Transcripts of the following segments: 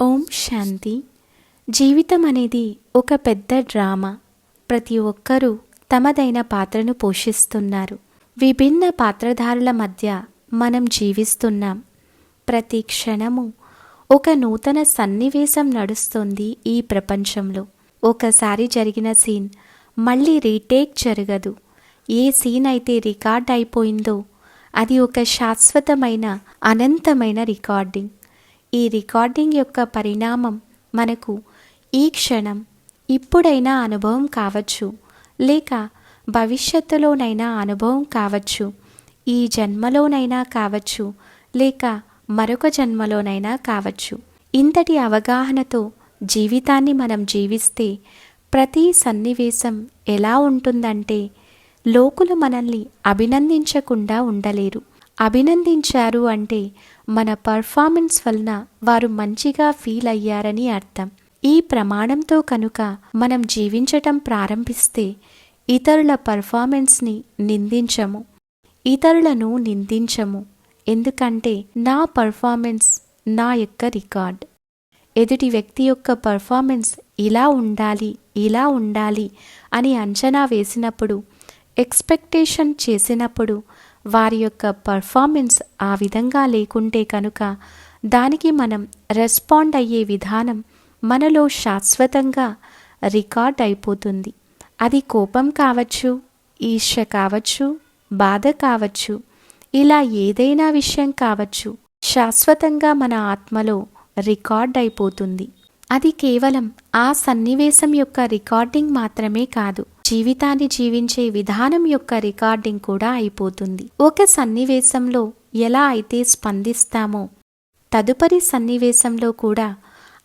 ఓం శాంతి. జీవితం అనేది ఒక పెద్ద డ్రామా. ప్రతి ఒక్కరూ తమదైన పాత్రను పోషిస్తున్నారు. విభిన్న పాత్రధారుల మధ్య మనం జీవిస్తున్నాం. ప్రతి క్షణము ఒక నూతన సన్నివేశం నడుస్తుంది ఈ ప్రపంచంలో. ఒకసారి జరిగిన సీన్ మళ్ళీ రీటేక్ జరగదు. ఏ సీన్ అయితే రికార్డ్ అయిపోయిందో అది ఒక శాశ్వతమైన అనంతమైన రికార్డింగ్. ఈ రికార్డింగ్ యొక్క పరిణామం మనకు ఈ క్షణం ఇప్పుడైనా అనుభవం కావచ్చు, లేక భవిష్యత్తులోనైనా అనుభవం కావచ్చు, ఈ జన్మలోనైనా కావచ్చు, లేక మరొక జన్మలోనైనా కావచ్చు. ఇంతటి అవగాహనతో జీవితాన్ని మనం జీవిస్తే ప్రతి సన్నివేశం ఎలా ఉంటుందంటే, లోకులు మనల్ని అభినందించకుండా ఉండలేరు. అభినందించారు అంటే మన పర్ఫార్మెన్స్ వలన వారు మంచిగా ఫీల్ అయ్యారని అర్థం. ఈ ప్రమాణంతో కనుక మనం జీవించటం ప్రారంభిస్తే ఇతరుల పర్ఫార్మెన్స్ని నిందించము, ఇతరులను నిందించము. ఎందుకంటే నా పర్ఫార్మెన్స్ నా యొక్క రికార్డ్. ఎదుటి వ్యక్తి యొక్క పర్ఫార్మెన్స్ ఇలా ఉండాలి అని అంచనా వేసినప్పుడు, ఎక్స్పెక్టేషన్ చేసినప్పుడు వారి యొక్క పర్ఫార్మెన్స్ ఆ విధంగా లేకుంటే కనుక దానికి మనం రెస్పాండ్ అయ్యే విధానం మనలో శాశ్వతంగా రికార్డ్ అయిపోతుంది. అది కోపం కావచ్చు, ఈర్ష్య కావచ్చు, బాధ కావచ్చు, ఇలా ఏదైనా విషయం కావచ్చు, శాశ్వతంగా మన ఆత్మలో రికార్డ్ అయిపోతుంది. అది కేవలం ఆ సన్నివేశం యొక్క రికార్డింగ్ మాత్రమే కాదు, జీవితాన్ని జీవించే విధానం యొక్క రికార్డింగ్ కూడా అయిపోతుంది. ఒక సన్నివేశంలో ఎలా అయితే స్పందిస్తామో తదుపరి సన్నివేశంలో కూడా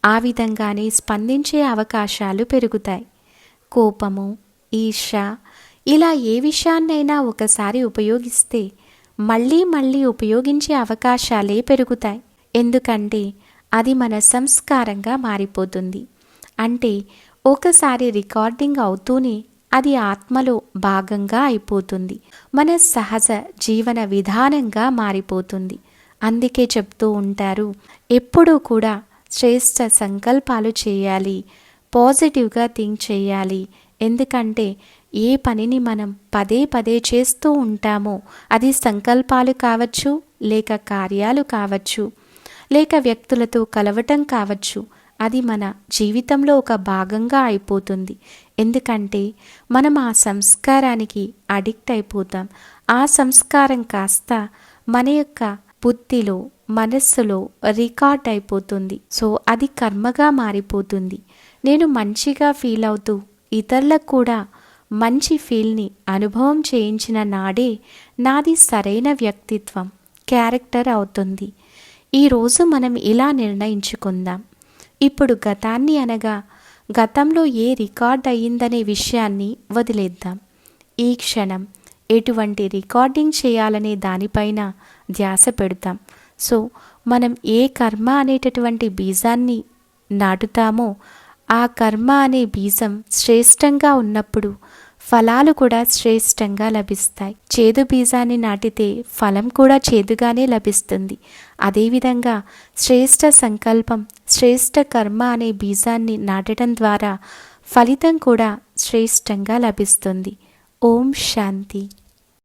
ఆ విధంగానే స్పందించే అవకాశాలు పెరుగుతాయి. కోపము, ఈర్ష్య ఇలా ఏ విషయాన్నైనా ఒకసారి ఉపయోగిస్తే మళ్ళీ ఉపయోగించే అవకాశాలే పెరుగుతాయి. ఎందుకంటే అది మన సంస్కారంగా మారిపోతుంది. అంటే ఒకసారి రికార్డింగ్ అవుతూనే అది ఆత్మలో భాగంగా అయిపోతుంది, మన సహజ జీవన విధానంగా మారిపోతుంది. అందుకే చెప్తూ ఉంటారు, ఎప్పుడూ కూడా శ్రేష్ఠ సంకల్పాలు చేయాలి, పాజిటివ్గా థింక్ చేయాలి. ఎందుకంటే ఏ పనిని మనం పదే చేస్తూ ఉంటామో అది సంకల్పాలు కావచ్చు, లేక కార్యాలు కావచ్చు, లేక వ్యక్తులతో కలవటం కావచ్చు, అది మన జీవితంలో ఒక భాగంగా అయిపోతుంది. ఎందుకంటే మనం ఆ సంస్కారానికి అడిక్ట్ అయిపోతాం. ఆ సంస్కారం కాస్త మన యొక్క బుద్ధిలో, మనస్సులో రికార్డ్ అయిపోతుంది. సో అది కర్మగా మారిపోతుంది. నేను మంచిగా ఫీల్ అవుతూ ఇతరులకు కూడా మంచి ఫీల్ని అనుభవం చేయించిన నాడే నాది సరైన వ్యక్తిత్వం, క్యారెక్టర్ అవుతుంది. ఈరోజు మనం ఇలా నిర్ణయించుకుందాం. ఇప్పుడు గతాన్ని అనగా గతంలో ఏ రికార్డ్ అయ్యిందనే విషయాన్ని వదిలేద్దాం. ఈ క్షణం ఎటువంటి రికార్డింగ్ చేయాలనే దానిపైన ధ్యాస పెడతాం. సో మనం ఏ కర్మ అనేటటువంటి బీజాన్ని నాటుతామో ఆ కర్మ అనే బీజం శ్రేష్టంగా ఉన్నప్పుడు ఫలాలు కూడా శ్రేష్టంగా లభిస్తాయి. చేదు బీజాన్ని నాటితే ఫలం కూడా చేదుగానే లభిస్తుంది. అదేవిధంగా శ్రేష్ఠ సంకల్పం, శ్రేష్ఠ కర్మ అనే బీజాన్ని నాటడం ద్వారా ఫలితం కూడా శ్రేష్టంగా లభిస్తుంది. ఓం శాంతి.